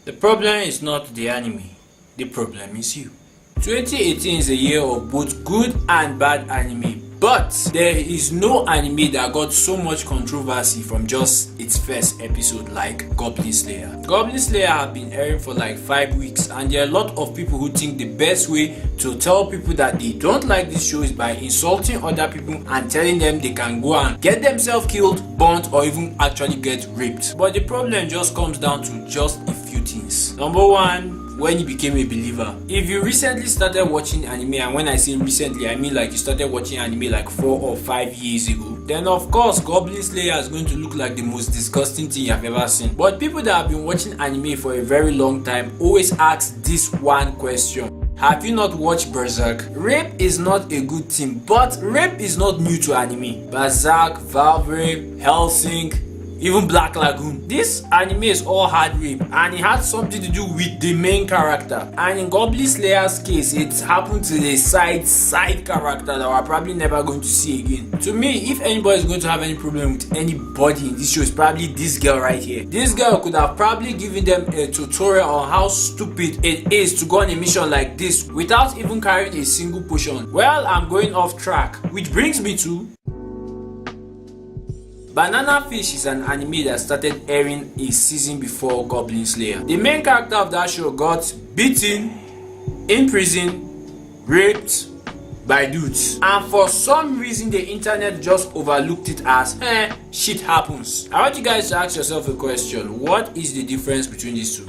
The problem is not the anime, the problem is you. 2018 is a year of both good and bad anime, but there is no anime that got so much controversy from just its first episode like Goblin Slayer. Goblin Slayer have been airing for like 5 weeks, and there are a lot of people who think the best way to tell people that they don't like this show is by insulting other people and telling them they can go and get themselves killed, burnt, or even actually get raped. But the problem just comes down to just a few things. Number one, when you became a believer. If you recently started watching anime, and when I say recently, I mean like you started watching anime like 4 or 5 years ago, then of course Goblin Slayer is going to look like the most disgusting thing you have ever seen. But people that have been watching anime for a very long time always ask this one question: have you not watched Berserk? Rape is not a good thing, but rape is not new to anime. Berserk, Valve, Hellsing, even Black Lagoon. This anime is all hard rape, and it had something to do with the main character. And in Goblin Slayer's case, it happened to the side character that we're probably never going to see again. To me, if anybody is going to have any problem with anybody in this show, it's probably this girl right here. This girl could have probably given them a tutorial on how stupid it is to go on a mission like this without even carrying a single potion. Well, I'm going off track, which brings me to Banana Fish is an anime that started airing a season before Goblin Slayer. The main character of that show got beaten, imprisoned, raped by dudes, and for some reason the internet just overlooked it as shit happens. I want you guys to ask yourself a question: what is the difference between these two?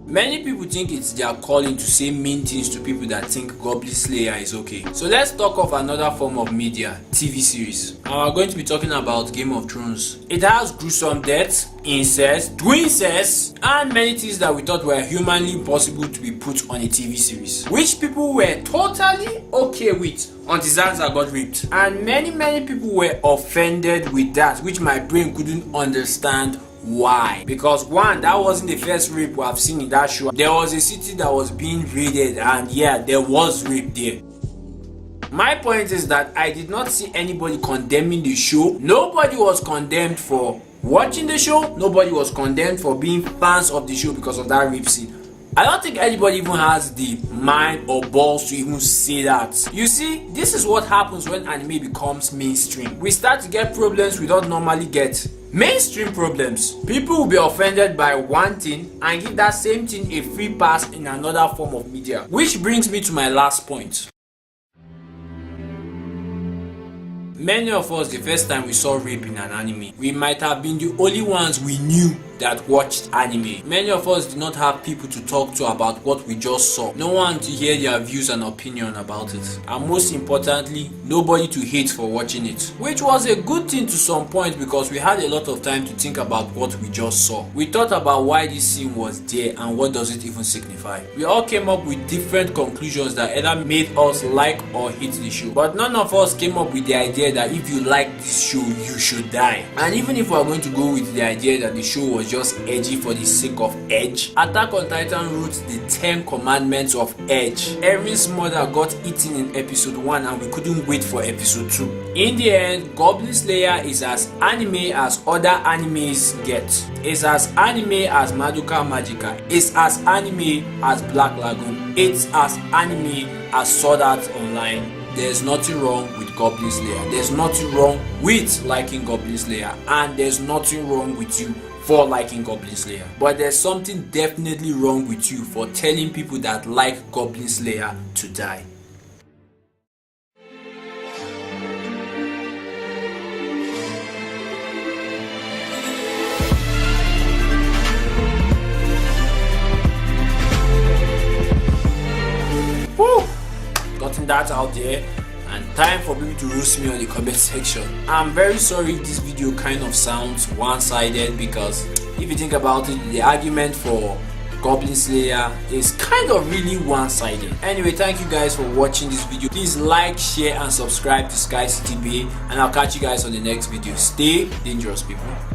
Many people think it's their calling to say mean things to people that think Goblin Slayer is okay. So let's talk of another form of media, TV series. And we're going to be talking about Game of Thrones. It has gruesome deaths, incest, twincest, and many things that we thought were humanly impossible to be put on a TV series, which people were totally okay with until Sansa got raped. And many people were offended with that, which my brain couldn't understand. Why? Because one, that wasn't the first rape we have seen in that show. There was a city that was being raided, and yeah, there was rape there. My point is that I did not see anybody condemning the show. Nobody was condemned for watching the show. Nobody was condemned for being fans of the show because of that rape scene. I don't think anybody even has the mind or balls to even say that. You see, this is what happens when anime becomes mainstream. We start to get problems we don't normally get. Mainstream problems. People will be offended by one thing and give that same thing a free pass in another form of media. Which brings me to my last point. Many of us, the first time we saw rape in an anime, we might have been the only ones we knew that watched anime. Many of us did not have people to talk to about what we just saw. No one to hear their views and opinion about it. And most importantly, nobody to hate for watching it. Which was a good thing to some point, because we had a lot of time to think about what we just saw. We thought about why this scene was there and what does it even signify. We all came up with different conclusions that either made us like or hate the show. But none of us came up with the idea that if you like this show, you should die. And even if we are going to go with the idea that the show was just edgy for the sake of edge, Attack on Titan wrote the 10 commandments of edge. Erin's mother got eaten in episode 1 and we couldn't wait for episode 2. In the end, Goblin Slayer is as anime as other animes get. It's as anime as Madoka Magica. It's as anime as Black Lagoon. It's as anime as Sword Art Online. There's nothing wrong with Goblin Slayer. There's nothing wrong with liking Goblin Slayer. And there's nothing wrong with you for liking Goblin Slayer. But there's something definitely wrong with you for telling people that like Goblin Slayer to die. Woo! Gotten that out there, and time for people to roast me on the comment section. I'm very sorry if this video kind of sounds one-sided, because if you think about it, the argument for Goblin Slayer is kind of really one-sided. Anyway, thank you guys for watching this video. Please like, share and subscribe to Sky City Bay, and I'll catch you guys on the next video. Stay dangerous, people.